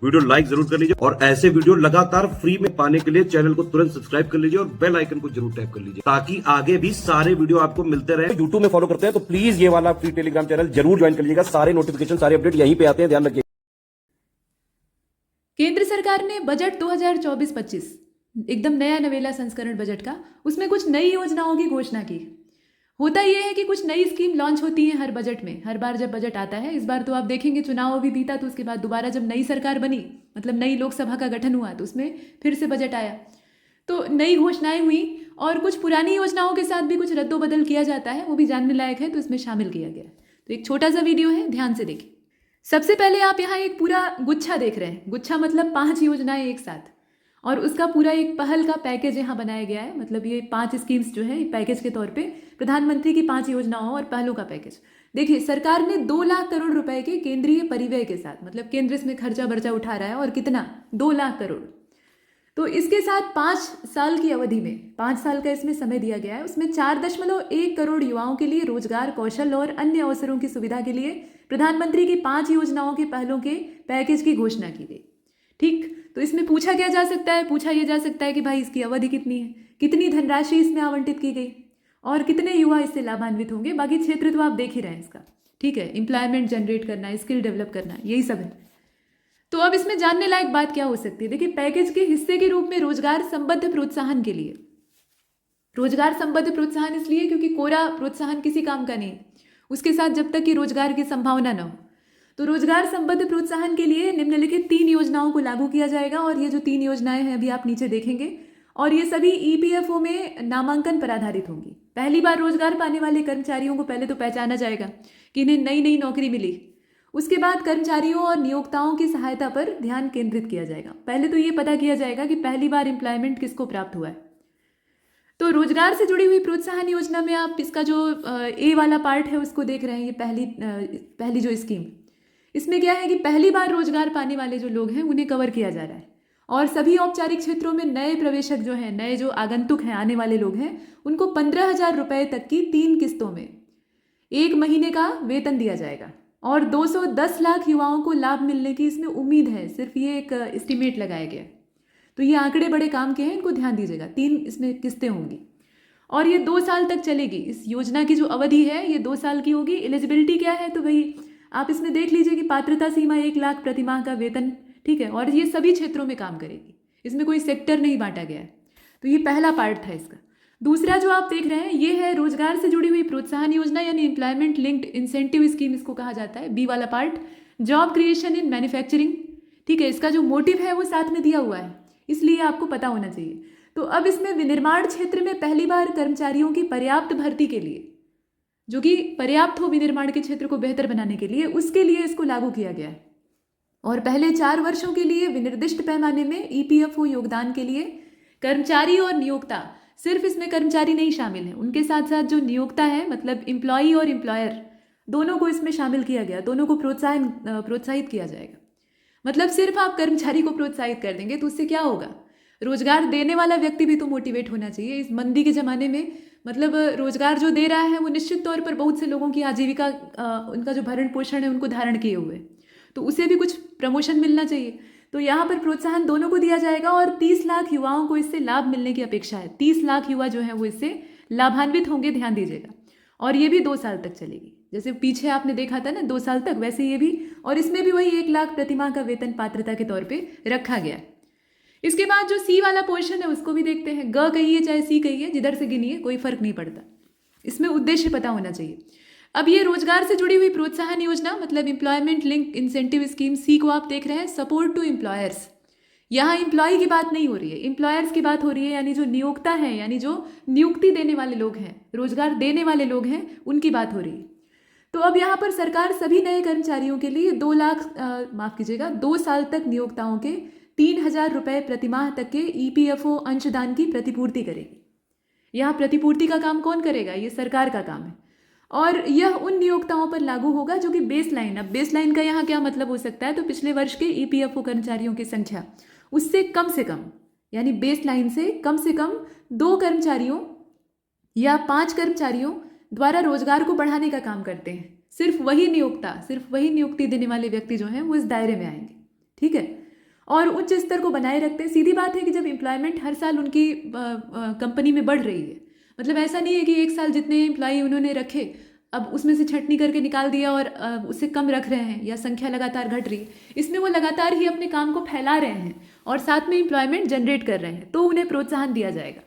Video like जरूर कर लीजिए और ऐसे वीडियो लगातार फ्री में पाने के लिए चैनल को तुरंत सब्सक्राइब कर लीजिए और बेल आइकन को जरूर टैप कर लीजिए ताकि आगे भी सारे वीडियो आपको मिलते रहे। यूट्यूब में फॉलो करते हैं तो प्लीज ये वाला फ्री टेलीग्राम चैनल जरूर ज्वाइन कर लीजिएगा। सारे नोटिफिकेशन सारे अपडेट यहीं पे आते हैं, ध्यान रखिए। केंद्र सरकार ने बजट 2024-25 एकदम नया नवेला संस्करण बजट का, उसमें कुछ नई योजनाओं की घोषणा की। होता यह है कि कुछ नई स्कीम लॉन्च होती है हर बजट में, हर बार जब बजट आता है। इस बार तो आप देखेंगे चुनाव भी बीता तो उसके बाद दोबारा जब नई सरकार बनी, मतलब नई लोकसभा का गठन हुआ, तो उसमें फिर से बजट आया, तो नई घोषणाएं हुई और कुछ पुरानी योजनाओं के साथ भी कुछ रद्दोबदल किया जाता है, वो भी जानने लायक है, तो इसमें शामिल किया गया है। तो एक छोटा सा वीडियो है, ध्यान से देखिए। सबसे पहले आप यहाँ एक पूरा गुच्छा देख रहे हैं। गुच्छा मतलब 5 योजनाएं एक साथ, और उसका पूरा एक पहल का पैकेज यहाँ बनाया गया है। मतलब ये 5 स्कीम्स जो है पैकेज के तौर पे प्रधानमंत्री की 5 योजनाओं और पहलों का पैकेज। देखिए, सरकार ने 2 लाख करोड़ रुपए के केंद्रीय परिव्यय के साथ, मतलब केंद्र इसमें खर्चा बर्चा उठा रहा है, और कितना, 2 लाख करोड़। तो इसके साथ 5 साल की अवधि में, 5 साल का इसमें समय दिया गया है, उसमें 4.1 करोड़ युवाओं के लिए रोजगार, कौशल और अन्य अवसरों की सुविधा के लिए प्रधानमंत्री की 5 योजनाओं के पहलों के पैकेज की घोषणा की गई। ठीक, तो इसमें पूछा यह जा सकता है कि भाई इसकी अवधि कितनी है, कितनी धनराशि इसमें आवंटित की गई और कितने युवा इससे लाभान्वित होंगे। बाकी क्षेत्र तो आप देख ही रहे हैं इसका, ठीक है, एम्प्लॉयमेंट जनरेट करना, स्किल डेवलप करना, यही सब है। तो अब इसमें जानने लायक बात क्या हो सकती है? देखिए, पैकेज के हिस्से के रूप में रोजगार संबद्ध प्रोत्साहन के लिए, रोजगार संबद्ध प्रोत्साहन इसलिए क्योंकि कोरा प्रोत्साहन किसी काम का नहीं, उसके साथ जब तक कि रोजगार की संभावना न हो। तो रोजगार संबद्ध प्रोत्साहन के लिए निम्नलिखित 3 योजनाओं को लागू किया जाएगा, और ये जो 3 योजनाएं हैं अभी आप नीचे देखेंगे, और ये सभी ईपीएफओ में नामांकन पर आधारित होंगी। पहली बार रोजगार पाने वाले कर्मचारियों को पहले तो पहचाना जाएगा कि इन्हें नई नई नौकरी मिली। उसके बाद कर्मचारियों और नियोक्ताओं की सहायता पर ध्यान केंद्रित किया जाएगा। पहले तो ये पता किया जाएगा कि पहली बार एम्प्लॉयमेंट किसको प्राप्त हुआ है। तो रोजगार से जुड़ी हुई प्रोत्साहन योजना में आप इसका जो ए वाला पार्ट है उसको देख रहे हैं। ये पहली जो स्कीम, इसमें क्या है कि पहली बार रोजगार पाने वाले जो लोग हैं उन्हें कवर किया जा रहा है, और सभी औपचारिक क्षेत्रों में नए प्रवेशक जो हैं, नए जो आगंतुक हैं, आने वाले लोग हैं, उनको 15,000 रुपये तक की 3 किस्तों में 1 महीने का वेतन दिया जाएगा, और 210 लाख युवाओं को लाभ मिलने की इसमें उम्मीद है। सिर्फ ये एक एस्टिमेट लगाया गया, तो ये आंकड़े बड़े काम के हैं, इनको ध्यान दीजिएगा। 3 इसमें किस्तें होंगी और ये 2 साल तक चलेगी। इस योजना की जो अवधि है ये 2 साल की होगी। एलिजिबिलिटी क्या है, तो भाई आप इसमें देख लीजिए कि पात्रता सीमा 1 लाख प्रति माह का वेतन, ठीक है, और ये सभी क्षेत्रों में काम करेगी, इसमें कोई सेक्टर नहीं बांटा गया है। तो ये पहला पार्ट था इसका। दूसरा जो आप देख रहे हैं ये है रोजगार से जुड़ी हुई प्रोत्साहन योजना, यानी एम्प्लॉयमेंट लिंक्ड इंसेंटिव स्कीम इसको कहा जाता है। बी वाला part, job creation in manufacturing, ठीक है, इसका जो मोटिव है वो साथ में दिया हुआ है, इसलिए आपको पता होना चाहिए। तो अब इसमें विनिर्माण क्षेत्र में पहली बार कर्मचारियों की पर्याप्त भर्ती के लिए, जो कि पर्याप्त हो विनिर्माण के क्षेत्र को बेहतर बनाने के लिए, उसके लिए इसको लागू किया गया है। और पहले 4 वर्षों के लिए विनिर्दिष्ट पैमाने में ईपीएफओ योगदान के लिए कर्मचारी और नियोक्ता, सिर्फ इसमें कर्मचारी नहीं शामिल है, उनके साथ साथ जो नियोक्ता है, मतलब एम्प्लॉई और एम्प्लॉयर, दोनों को इसमें शामिल किया गया, दोनों को प्रोत्साहित किया जाएगा। मतलब सिर्फ आप कर्मचारी को प्रोत्साहित कर देंगे तो उससे क्या होगा, रोजगार देने वाला व्यक्ति भी तो मोटिवेट होना चाहिए इस मंदी के ज़माने में। मतलब रोजगार जो दे रहा है वो निश्चित तौर पर बहुत से लोगों की आजीविका, उनका जो भरण पोषण है उनको धारण किए हुए, तो उसे भी कुछ प्रमोशन मिलना चाहिए। तो यहाँ पर प्रोत्साहन दोनों को दिया जाएगा, और 30 लाख युवाओं को इससे लाभ मिलने की अपेक्षा है। 30 लाख युवा जो है वो इससे लाभान्वित होंगे, ध्यान दीजिएगा। और ये भी 2 साल तक चलेगी, जैसे पीछे आपने देखा था ना 2 साल तक, वैसे ये भी, और इसमें भी वही 1 लाख प्रति माह का वेतन पात्रता के तौर पर रखा गया। इसके बाद जो सी वाला पोर्शन है उसको भी देखते हैं। ग कहिए चाहे सी कहिए, जिधर से गिनिए कोई फर्क नहीं पड़ता, इसमें उद्देश्य पता होना चाहिए। अब ये रोजगार से जुड़ी हुई प्रोत्साहन योजना, मतलब एम्प्लॉयमेंट लिंक इंसेंटिव स्कीम, सी को आप देख रहे हैं, सपोर्ट टू एम्प्लॉयर्स। यहाँ एम्प्लॉय की बात नहीं हो रही है, एम्प्लॉयर्स की बात हो रही है, यानी जो नियोक्ता है, यानी जो नियुक्ति देने वाले लोग हैं, रोजगार देने वाले लोग हैं, उनकी बात हो रही है। तो अब यहाँ पर सरकार सभी नए कर्मचारियों के लिए 2 साल तक नियोक्ताओं के 3,000 रुपये प्रतिमाह तक के ईपीएफओ अंशदान की प्रतिपूर्ति करेगी। यहाँ प्रतिपूर्ति का काम कौन करेगा, ये सरकार का काम है, और यह उन नियोक्ताओं पर लागू होगा जो कि बेसलाइन, अब बेसलाइन का यहाँ क्या मतलब हो सकता है, तो पिछले वर्ष के ईपीएफओ कर्मचारियों की संख्या उससे कम से कम, यानी बेसलाइन से कम 2 कर्मचारियों या 5 कर्मचारियों द्वारा रोजगार को बढ़ाने का काम करते हैं। सिर्फ वही नियोक्ता, सिर्फ वही नियुक्ति देने वाले व्यक्ति जो हैं वो इस दायरे में आएंगे, ठीक है। और उच्च स्तर को बनाए रखते हैं। सीधी बात है कि जब एम्प्लॉयमेंट हर साल उनकी कंपनी में बढ़ रही है, मतलब ऐसा नहीं है कि एक साल जितने एम्प्लॉय उन्होंने रखे अब उसमें से छंटनी करके निकाल दिया और उससे कम रख रहे हैं या संख्या लगातार घट रही है, इसमें वो लगातार ही अपने काम को फैला रहे हैं और साथ में एम्प्लॉयमेंट जनरेट कर रहे हैं, तो उन्हें प्रोत्साहन दिया जाएगा।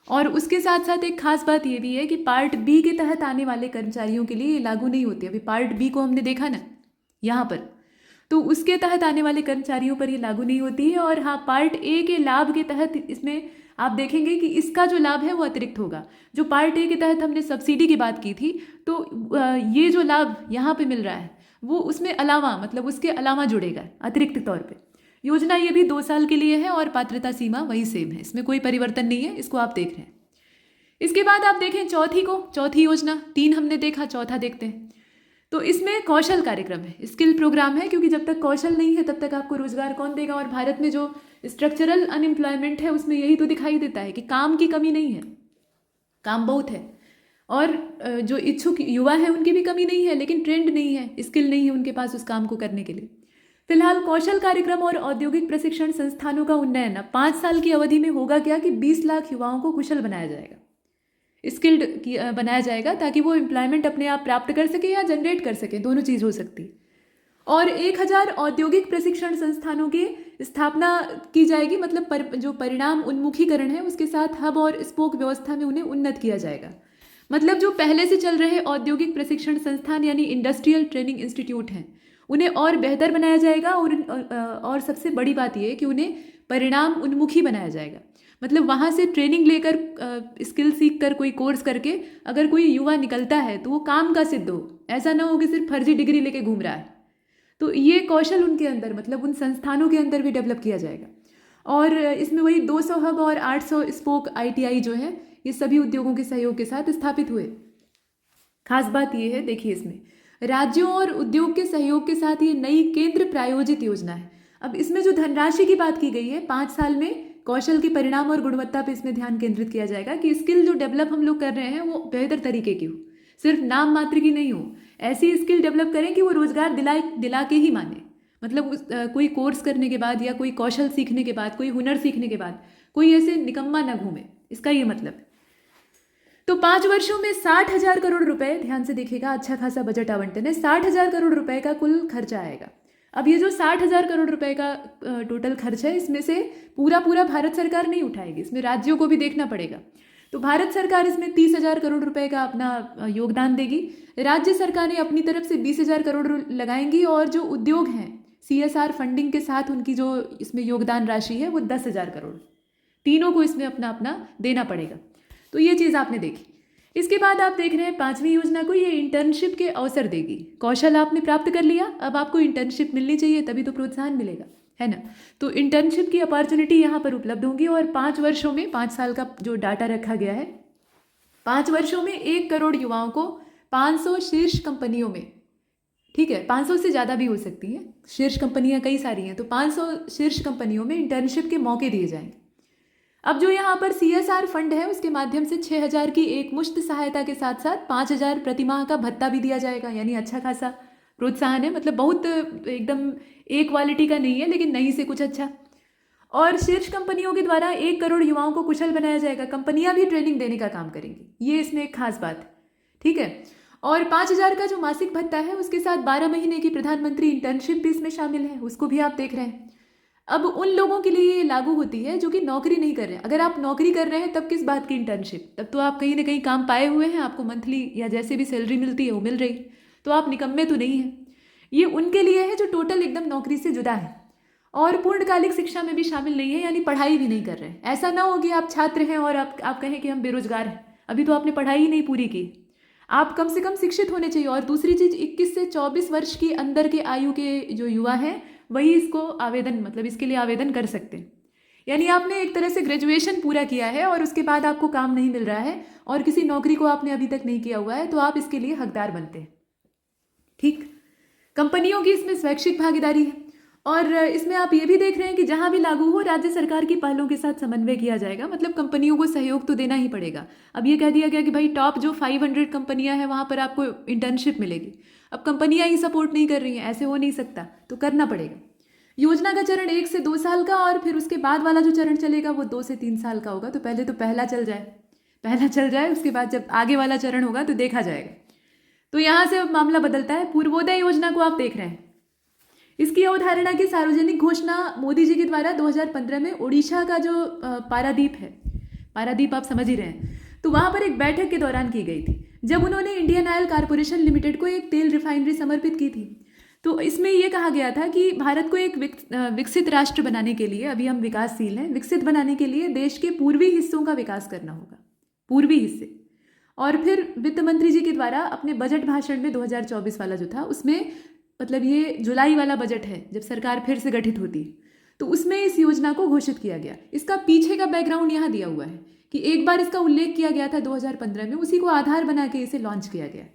और उसके साथ साथ एक खास बात ये भी है कि पार्ट बी के तहत आने वाले कर्मचारियों के लिए ये लागू नहीं होती। अभी पार्ट बी को हमने देखा ना यहाँ पर, तो उसके तहत आने वाले कर्मचारियों पर ये लागू नहीं होती है। और हाँ, पार्ट ए के लाभ के तहत इसमें आप देखेंगे कि इसका जो लाभ है वो अतिरिक्त होगा। जो पार्ट ए के तहत हमने सब्सिडी की बात की थी, तो ये जो लाभ यहाँ पे मिल रहा है वो उसमें अलावा, मतलब उसके अलावा जुड़ेगा अतिरिक्त तौर पे। योजना ये भी 2 साल के लिए है और पात्रता सीमा वही सेम है, इसमें कोई परिवर्तन नहीं है, इसको आप देख रहे हैं। इसके बाद आप देखें चौथी योजना, 3 हमने देखा, चौथा देखते हैं। तो इसमें कौशल कार्यक्रम है, स्किल प्रोग्राम है, क्योंकि जब तक कौशल नहीं है तब तक आपको रोजगार कौन देगा। और भारत में जो स्ट्रक्चरल अनएम्प्लॉयमेंट है उसमें यही तो दिखाई देता है कि काम की कमी नहीं है, काम बहुत है। और जो इच्छुक युवा है उनकी भी कमी नहीं है, लेकिन ट्रेंड नहीं है, स्किल नहीं है उनके पास उस काम को करने के लिए। फिलहाल कौशल कार्यक्रम और औद्योगिक प्रशिक्षण संस्थानों का उन्नयन 5 साल की अवधि में होगा क्या कि 20 लाख युवाओं को कुशल बनाया जाएगा, स्किल्ड बनाया जाएगा, ताकि वो एम्प्लॉयमेंट अपने आप प्राप्त कर सके या जनरेट कर सके, दोनों चीज़ हो सकती है। और 1000 औद्योगिक प्रशिक्षण संस्थानों की स्थापना की जाएगी, मतलब जो परिणाम उन्मुखीकरण है उसके साथ हब और स्पोक व्यवस्था में उन्हें उन्नत किया जाएगा। मतलब जो पहले से चल रहे औद्योगिक प्रशिक्षण संस्थान यानी इंडस्ट्रियल ट्रेनिंग इंस्टीट्यूट हैं उन्हें और बेहतर बनाया जाएगा। और सबसे बड़ी बात यह है कि उन्हें परिणाम उन्मुखी बनाया जाएगा, मतलब वहाँ से ट्रेनिंग लेकर स्किल सीख कर कोई कोर्स करके अगर कोई युवा निकलता है तो वो काम का सिद्ध हो, ऐसा ना हो कि सिर्फ फर्जी डिग्री लेके घूम रहा है। तो ये कौशल उनके अंदर, मतलब उन संस्थानों के अंदर भी डेवलप किया जाएगा। और इसमें वही 200 हब और 800 स्पोक ITI जो है ये सभी उद्योगों के सहयोग के साथ स्थापित हुए। खास बात ये है, देखिए इसमें राज्यों और उद्योग के सहयोग के साथ ये नई केंद्र प्रायोजित योजना है। अब इसमें जो धनराशि की बात की गई है, 5 साल में कौशल के परिणाम और गुणवत्ता पे इसमें ध्यान केंद्रित किया जाएगा कि स्किल जो डेवलप हम लोग कर रहे हैं वो बेहतर तरीके की हो, सिर्फ नाम मात्र की नहीं हो। ऐसी स्किल डेवलप करें कि वो रोजगार दिला के ही माने, मतलब कोई कोर्स करने के बाद या कोई कौशल सीखने के बाद, कोई हुनर सीखने के बाद कोई ऐसे निकम्मा ना घूमे, इसका ये मतलब है। तो 5 वर्षों में 60,000 करोड़ रुपए, ध्यान से देखिएगा, अच्छा खासा बजट आवंटन है, 60,000 करोड़ रुपए का कुल खर्चा आएगा। अब ये जो 60,000 करोड़ रुपए का टोटल खर्च है, इसमें से पूरा भारत सरकार नहीं उठाएगी, इसमें राज्यों को भी देखना पड़ेगा। तो भारत सरकार इसमें 30,000 करोड़ रुपए का अपना योगदान देगी, राज्य सरकारें अपनी तरफ से 20,000 करोड़ लगाएंगी, और जो उद्योग हैं CSR फंडिंग के साथ उनकी जो इसमें योगदान राशि है वो 10,000 करोड़, तीनों को इसमें अपना अपना देना पड़ेगा। तो ये चीज़ आपने देखी। इसके बाद आप देख रहे हैं 5वीं योजना को, ये इंटर्नशिप के अवसर देगी। कौशल आपने प्राप्त कर लिया, अब आपको इंटर्नशिप मिलनी चाहिए, तभी तो प्रोत्साहन मिलेगा, है ना। तो इंटर्नशिप की अपॉर्चुनिटी यहाँ पर उपलब्ध होंगी। और 5 वर्षों में, 5 साल का जो डाटा रखा गया है, 5 वर्षों में 1 करोड़ युवाओं को 500 शीर्ष कंपनियों में, ठीक है, 500 से ज़्यादा भी हो सकती हैं, शीर्ष कंपनियाँ कई सारी हैं, तो 500 शीर्ष कंपनियों में इंटर्नशिप के मौके दिए जाएंगे। अब जो यहाँ पर CSR फंड है उसके माध्यम से 6,000 की एक मुश्त सहायता के साथ साथ 5,000 प्रति माह का भत्ता भी दिया जाएगा, यानी अच्छा खासा प्रोत्साहन है, मतलब बहुत एकदम एक क्वालिटी का नहीं है, लेकिन नहीं से कुछ अच्छा। और शीर्ष कंपनियों के द्वारा 1 करोड़ युवाओं को कुशल बनाया जाएगा, कंपनियां भी ट्रेनिंग देने का काम करेंगी, ये इसमें एक खास बात है, ठीक है। और 5,000 का जो मासिक भत्ता है उसके साथ 12 महीने की प्रधानमंत्री इंटर्नशिप भी इसमें शामिल है, उसको भी आप देख रहे हैं। अब उन लोगों के लिए ये लागू होती है जो कि नौकरी नहीं कर रहे हैं। अगर आप नौकरी कर रहे हैं तब किस बात की इंटर्नशिप, तब तो आप कहीं ना कहीं काम पाए हुए हैं, आपको मंथली या जैसे भी सैलरी मिलती है वो मिल रही, तो आप निकम्मे तो नहीं हैं। ये उनके लिए है जो टोटल एकदम नौकरी से जुदा है और पूर्णकालिक शिक्षा में भी शामिल नहीं है, यानी पढ़ाई भी नहीं कर रहे हैं। ऐसा ना हो कि आप छात्र हैं और आप कहें कि हम बेरोजगार हैं, अभी तो आपने पढ़ाई ही नहीं पूरी की। आप कम से कम शिक्षित होने चाहिए। और दूसरी चीज़, 21 से 24 वर्ष की अंदर के आयु के जो युवा हैं वही इसको आवेदन, मतलब इसके लिए आवेदन कर सकते हैं। यानी आपने एक तरह से ग्रेजुएशन पूरा किया है और उसके बाद आपको काम नहीं मिल रहा है और किसी नौकरी को आपने अभी तक नहीं किया हुआ है, तो आप इसके लिए हकदार बनते हैं, ठीक। कंपनियों की इसमें स्वैच्छिक भागीदारी है और इसमें आप ये भी देख रहे हैं कि जहां भी लागू हो राज्य सरकार की पहलों के साथ समन्वय किया जाएगा, मतलब कंपनियों को सहयोग तो देना ही पड़ेगा। अब ये कह दिया गया कि भाई टॉप जो 500 कंपनियां हैं वहां पर आपको इंटर्नशिप मिलेगी। अब कंपनियां ही सपोर्ट नहीं कर रही हैं, ऐसे हो नहीं सकता, तो करना पड़ेगा। योजना का चरण 1 से 2 साल का, और फिर उसके बाद वाला जो चरण चलेगा वो 2 से 3 साल का होगा। तो पहले तो पहला चल जाए, उसके बाद जब आगे वाला चरण होगा तो देखा जाएगा। तो यहाँ से अब मामला बदलता है। पूर्वोदय योजना को आप देख रहे हैं, इसकी अवधारणा की सार्वजनिक घोषणा मोदी जी के द्वारा 2015 में ओडिशा का जो पारादीप है, पारादीप आप समझ ही रहे हैं, तो वहाँ पर एक बैठक के दौरान की गई थी, जब उन्होंने इंडियन ऑयल कॉरपोरेशन लिमिटेड को एक तेल रिफाइनरी समर्पित की थी। तो इसमें यह कहा गया था कि भारत को एक विकसित राष्ट्र बनाने के लिए, अभी हम विकासशील हैं, विकसित बनाने के लिए देश के पूर्वी हिस्सों का विकास करना होगा, पूर्वी हिस्से। और फिर वित्त मंत्री जी के द्वारा अपने बजट भाषण में 2024 वाला जो था उसमें, मतलब ये जुलाई वाला बजट है जब सरकार फिर से गठित होती है, तो उसमें इस योजना को घोषित किया गया। इसका पीछे का बैकग्राउंड यहाँ दिया हुआ है कि एक बार इसका उल्लेख किया गया था 2015 में, उसी को आधार बना के इसे लॉन्च किया गया।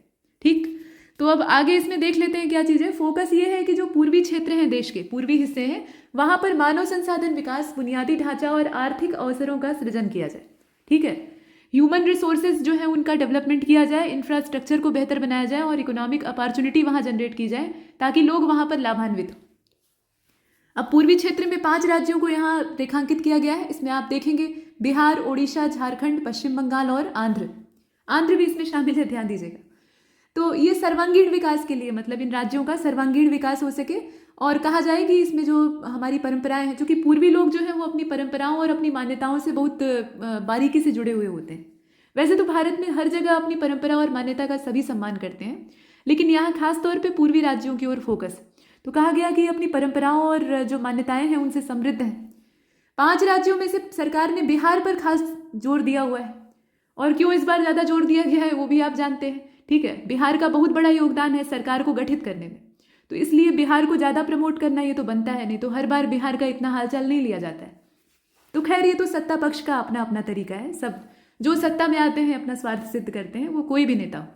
ठीक, तो अब आगे इसमें देख लेते हैं क्या चीज़ है। फोकस ये है कि जो पूर्वी क्षेत्र हैं, देश के पूर्वी हिस्से हैं, वहाँ पर मानव संसाधन विकास, बुनियादी ढांचा और आर्थिक अवसरों का सृजन किया जाए। ठीक है, ह्यूमन रिसोर्सेज जो है उनका डेवलपमेंट किया जाए, इंफ्रास्ट्रक्चर को बेहतर बनाया जाए और इकोनॉमिक अपॉर्चुनिटी वहाँ जनरेट की जाए ताकि लोग वहाँ पर लाभान्वित हों। अब पूर्वी क्षेत्र में 5 राज्यों को यहाँ रेखांकित किया गया है। इसमें आप देखेंगे बिहार, ओडिशा, झारखंड, पश्चिम बंगाल और आंध्र भी इसमें शामिल है, ध्यान दीजिएगा। तो ये सर्वांगीण विकास के लिए, मतलब इन राज्यों का सर्वांगीण विकास हो सके, और कहा जाए कि इसमें जो हमारी परंपराएं हैं, क्योंकि पूर्वी लोग जो हैं वो अपनी परंपराओं और अपनी मान्यताओं से बहुत बारीकी से जुड़े हुए होते हैं। वैसे तो भारत में हर जगह अपनी परंपरा और मान्यता का सभी सम्मान करते हैं, लेकिन यहाँ खास तौर पे पूर्वी राज्यों की ओर फोकस। तो कहा गया कि अपनी परंपराओं और जो मान्यताएं हैं उनसे समृद्ध हैं। 5 राज्यों में से सरकार ने बिहार पर खास जोर दिया हुआ है, और क्यों इस बार ज़्यादा जोर दिया गया है वो भी आप जानते हैं। ठीक है, बिहार का बहुत बड़ा योगदान है सरकार को गठित करने में, तो इसलिए बिहार को ज़्यादा प्रमोट करना ये तो बनता है, नहीं तो हर बार बिहार का इतना हालचाल नहीं लिया जाता है। तो खैर, ये तो सत्ता पक्ष का अपना अपना तरीका है, सब जो सत्ता में आते हैं अपना स्वार्थ सिद्ध करते हैं, वो कोई भी नेता हो।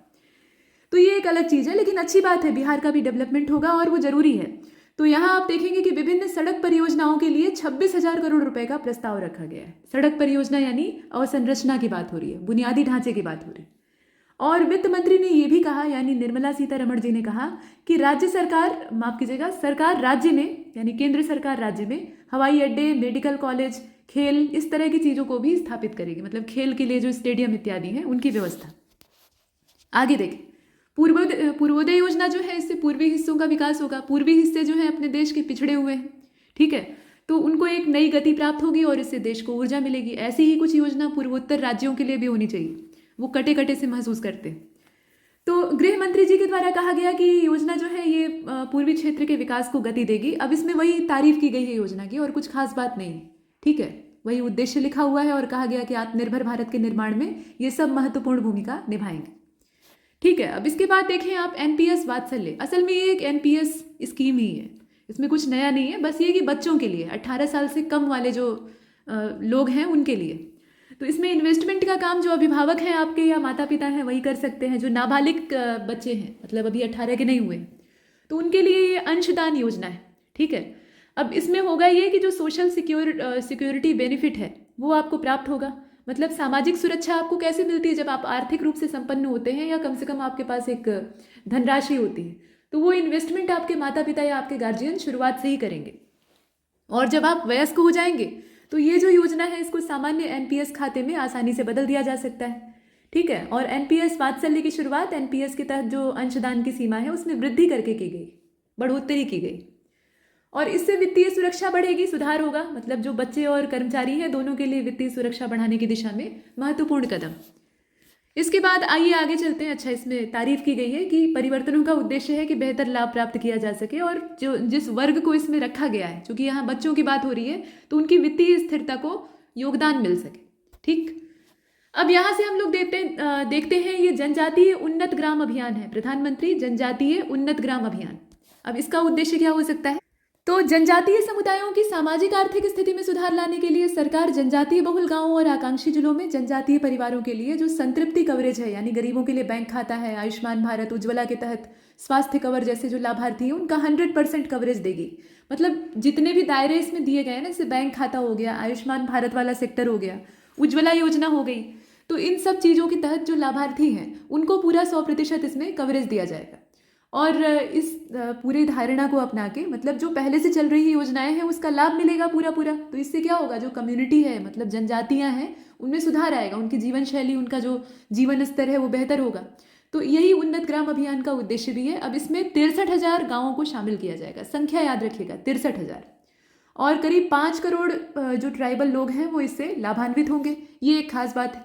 तो ये एक अलग चीज़ है, लेकिन अच्छी बात है, बिहार का भी डेवलपमेंट होगा और वो जरूरी है। तो यहाँ आप देखेंगे कि विभिन्न सड़क परियोजनाओं के लिए 26,000 करोड़ रुपए का प्रस्ताव रखा गया है। सड़क परियोजना यानी अवसंरचना की बात हो रही है, बुनियादी ढांचे की बात हो रही है। और वित्त मंत्री ने ये भी कहा, यानी निर्मला सीतारमण जी ने कहा कि राज्य सरकार, माफ कीजिएगा, सरकार राज्य में, यानी केंद्र सरकार राज्य में हवाई अड्डे, मेडिकल कॉलेज, खेल, इस तरह की चीज़ों को भी स्थापित करेगी, मतलब खेल के लिए जो स्टेडियम इत्यादि हैं उनकी व्यवस्था। आगे देखें, पूर्वोदय योजना जो है, इससे पूर्वी हिस्सों का विकास होगा। पूर्वी हिस्से जो हैं अपने देश के पिछड़े हुए हैं, ठीक है, तो उनको एक नई गति प्राप्त होगी और इससे देश को ऊर्जा मिलेगी। ऐसी ही कुछ योजना पूर्वोत्तर राज्यों के लिए भी होनी चाहिए, वो कटे कटे से महसूस करते हैं। तो गृह मंत्री जी के द्वारा कहा गया कि ये योजना जो है ये पूर्वी क्षेत्र के विकास को गति देगी। अब इसमें वही तारीफ की गई है योजना की, और कुछ खास बात नहीं है। ठीक है, वही उद्देश्य लिखा हुआ है और कहा गया कि आत्मनिर्भर भारत के निर्माण में ये सब महत्वपूर्ण भूमिका निभाएंगे। ठीक है, अब इसके बाद देखें आप एनपीएस वात्सल्य। असल में ये एक एनपीएस स्कीम ही है, इसमें कुछ नया नहीं है, बस ये कि बच्चों के लिए, 18 साल से कम वाले जो लोग हैं उनके लिए। तो इसमें इन्वेस्टमेंट का काम जो अभिभावक हैं आपके या माता पिता हैं वही कर सकते हैं। जो नाबालिग बच्चे हैं, मतलब अभी 18 के नहीं हुए, तो उनके लिए ये अंशदान योजना है। ठीक है, अब इसमें होगा ये कि जो सोशल सिक्योरिटी बेनिफिट है वो आपको प्राप्त होगा। मतलब सामाजिक सुरक्षा आपको कैसे मिलती है, जब आप आर्थिक रूप से संपन्न होते हैं या कम से कम आपके पास एक धनराशि होती है, तो वो इन्वेस्टमेंट आपके माता पिता या आपके गार्जियन शुरुआत से ही करेंगे। और जब आप वयस्क हो जाएंगे तो ये जो योजना है इसको सामान्य एनपीएस खाते में आसानी से बदल दिया जा सकता है। ठीक है, और एनपीएस वात्सल्य की शुरुआत एनपीएस के तहत जो अंशदान की सीमा है उसमें वृद्धि करके की गई, बढ़ोतरी की गई, और इससे वित्तीय सुरक्षा बढ़ेगी, सुधार होगा। मतलब जो बच्चे और कर्मचारी हैं दोनों के लिए वित्तीय सुरक्षा बढ़ाने की दिशा में महत्वपूर्ण कदम। इसके बाद आइए आगे चलते हैं। अच्छा, इसमें तारीफ की गई है कि परिवर्तनों का उद्देश्य है कि बेहतर लाभ प्राप्त किया जा सके, और जो जिस वर्ग को इसमें रखा गया है, क्योंकि यहाँ बच्चों की बात हो रही है, तो उनकी वित्तीय स्थिरता को योगदान मिल सके। ठीक, अब यहाँ से हम लोग देखते हैं ये जनजातीय उन्नत ग्राम अभियान है, प्रधानमंत्री जनजातीय उन्नत ग्राम अभियान। अब इसका उद्देश्य क्या हो सकता है? तो जनजातीय समुदायों की सामाजिक आर्थिक स्थिति में सुधार लाने के लिए सरकार जनजातीय बहुल गांवों और आकांक्षी जिलों में जनजातीय परिवारों के लिए जो संतृप्ति कवरेज है, यानी गरीबों के लिए बैंक खाता है, आयुष्मान भारत, उज्ज्वला के तहत स्वास्थ्य कवर जैसे जो लाभार्थी हैं उनका 100% कवरेज देगी। मतलब जितने भी दायरे इसमें दिए गए हैं ना, जैसे बैंक खाता हो गया, आयुष्मान भारत वाला सेक्टर हो गया, उज्ज्वला योजना हो गई, तो इन सब चीज़ों के तहत जो लाभार्थी हैं उनको पूरा 100% इसमें कवरेज दिया जाएगा। और इस पूरी धारणा को अपना के मतलब जो पहले से चल रही योजनाएं हैं उसका लाभ मिलेगा पूरा पूरा। तो इससे क्या होगा, जो कम्युनिटी है मतलब जनजातियां हैं उनमें सुधार आएगा, उनकी जीवन शैली, उनका जो जीवन स्तर है वो बेहतर होगा। तो यही उन्नत ग्राम अभियान का उद्देश्य भी है। अब इसमें 63,000 गाँवों को शामिल किया जाएगा, संख्या याद रखिएगा 63,000, और करीब 5 करोड़ जो ट्राइबल लोग हैं वो इससे लाभान्वित होंगे। ये एक खास बात है।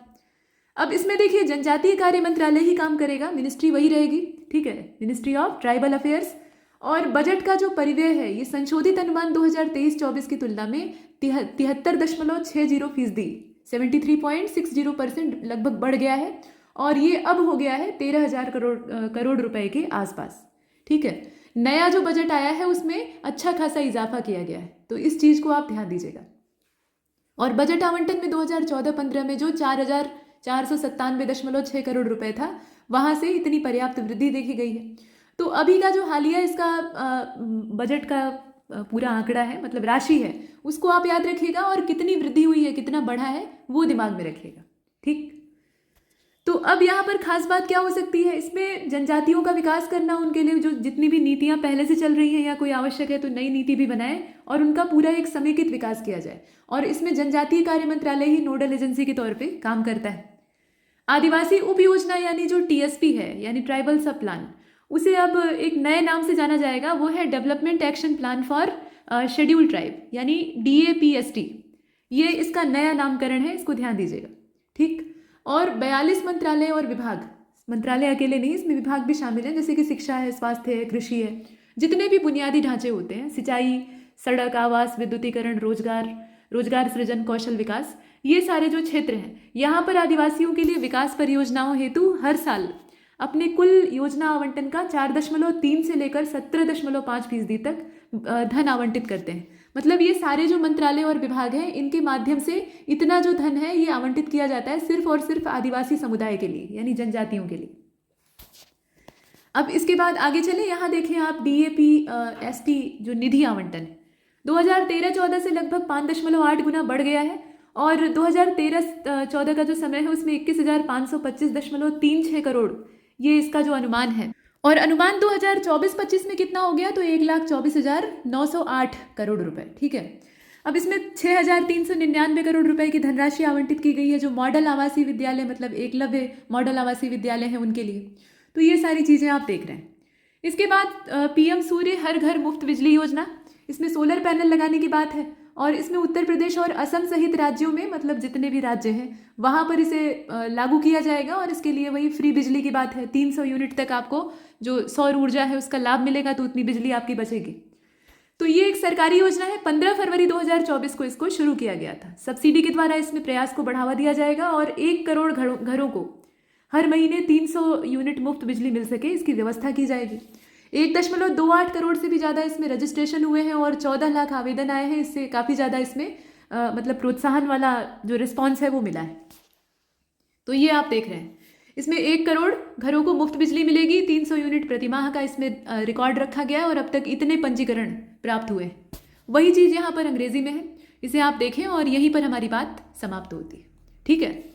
अब इसमें देखिए जनजातीय कार्य मंत्रालय ही काम करेगा, मिनिस्ट्री वही रहेगी, ठीक है, मिनिस्ट्री ऑफ ट्राइबल अफेयर्स। और बजट का जो परिव्यय है ये संशोधित अनुमान 2023-24 की तुलना में 73.60%, 73.60% लगभग बढ़ गया है, और ये अब हो गया है 13,000 करोड़ रुपए के आसपास, ठीक है। नया जो बजट आया है उसमें अच्छा खासा इजाफा किया गया है, तो इस चीज़ को आप ध्यान दीजिएगा। और बजट आवंटन में 2014-15 में जो 4,497.6 करोड़ रुपए था, वहाँ से इतनी पर्याप्त वृद्धि देखी गई है। तो अभी का जो हालिया इसका बजट का पूरा आंकड़ा है, मतलब राशि है, उसको आप याद रखिएगा, और कितनी वृद्धि हुई है, कितना बढ़ा है, वो दिमाग में रखिएगा, ठीक। तो अब यहाँ पर खास बात क्या हो सकती है, इसमें जनजातियों का विकास करना, उनके लिए जो जितनी भी नीतियाँ पहले से चल रही हैं या कोई आवश्यक है तो नई नीति भी बनाए और उनका पूरा एक समेकित विकास किया जाए। और इसमें जनजातीय कार्य मंत्रालय ही नोडल एजेंसी के तौर पे काम करता है। आदिवासी उप योजना यानी जो TSP है, यानी ट्राइबल सब प्लान, उसे अब एक नए नाम से जाना जाएगा, वो है development action plan for scheduled tribe, यानी DAPST। ये इसका नया नामकरण है, इसको ध्यान दीजिएगा, ठीक। और 42 मंत्रालय और विभाग, मंत्रालय अकेले नहीं, इसमें विभाग भी शामिल हैं, जैसे कि शिक्षा है, स्वास्थ्य है, कृषि है, जितने भी बुनियादी ढांचे होते हैं, सिंचाई, सड़क, आवास, विद्युतीकरण, रोजगार सृजन, कौशल विकास, ये सारे जो क्षेत्र हैं, यहाँ पर आदिवासियों के लिए विकास परियोजनाओं हेतु हर साल अपने कुल योजना आवंटन का 4.3 से लेकर 17.5% तक धन आवंटित करते हैं। मतलब ये सारे जो मंत्रालय और विभाग हैं, इनके माध्यम से इतना जो धन है ये आवंटित किया जाता है सिर्फ और सिर्फ आदिवासी समुदाय के लिए, यानी जनजातियों के लिए। अब इसके बाद आगे चले, यहाँ देखें आप DAPST जो निधि आवंटन है 2013-14 से लगभग 5.8 गुना बढ़ गया है, और 2013-14 का जो समय है उसमें 21,525.36 करोड़ ये इसका जो अनुमान है। और अनुमान 2024-25 में कितना हो गया, तो 1,24,908 करोड़ रुपए, ठीक है। अब इसमें 6,399 करोड़ रुपए की धनराशि आवंटित की गई है जो मॉडल आवासीय विद्यालय, मतलब एकलव्य मॉडल आवासीय विद्यालय है उनके लिए। तो ये सारी चीज़ें आप देख रहे हैं। इसके बाद PM सूर्य हर घर मुफ्त बिजली योजना, इसमें सोलर पैनल लगाने की बात है, और इसमें उत्तर प्रदेश और असम सहित राज्यों में, मतलब जितने भी राज्य हैं वहाँ पर इसे लागू किया जाएगा, और इसके लिए वही फ्री बिजली की बात है। 300 यूनिट तक आपको जो सौर ऊर्जा है उसका लाभ मिलेगा, तो उतनी बिजली आपकी बचेगी। तो ये एक सरकारी योजना है, 15 फरवरी 2024 को इसको शुरू किया गया था। सब्सिडी के द्वारा इसमें प्रयास को बढ़ावा दिया जाएगा, और 1 करोड़ घरों को हर महीने 300 यूनिट मुफ्त बिजली मिल सके, इसकी व्यवस्था की जाएगी। 1.28 करोड़ से भी ज़्यादा इसमें रजिस्ट्रेशन हुए हैं, और 14 लाख आवेदन आए हैं। इससे काफ़ी ज़्यादा इसमें मतलब प्रोत्साहन वाला जो रिस्पॉन्स है वो मिला है। तो ये आप देख रहे हैं, इसमें 1 करोड़ घरों को मुफ्त बिजली मिलेगी, 300 यूनिट प्रति माह का इसमें रिकॉर्ड रखा गया, और अब तक इतने पंजीकरण प्राप्त हुए। वही चीज़ यहाँ पर अंग्रेजी में है, इसे आप देखें, और यहीं पर हमारी बात समाप्त होती है, ठीक है।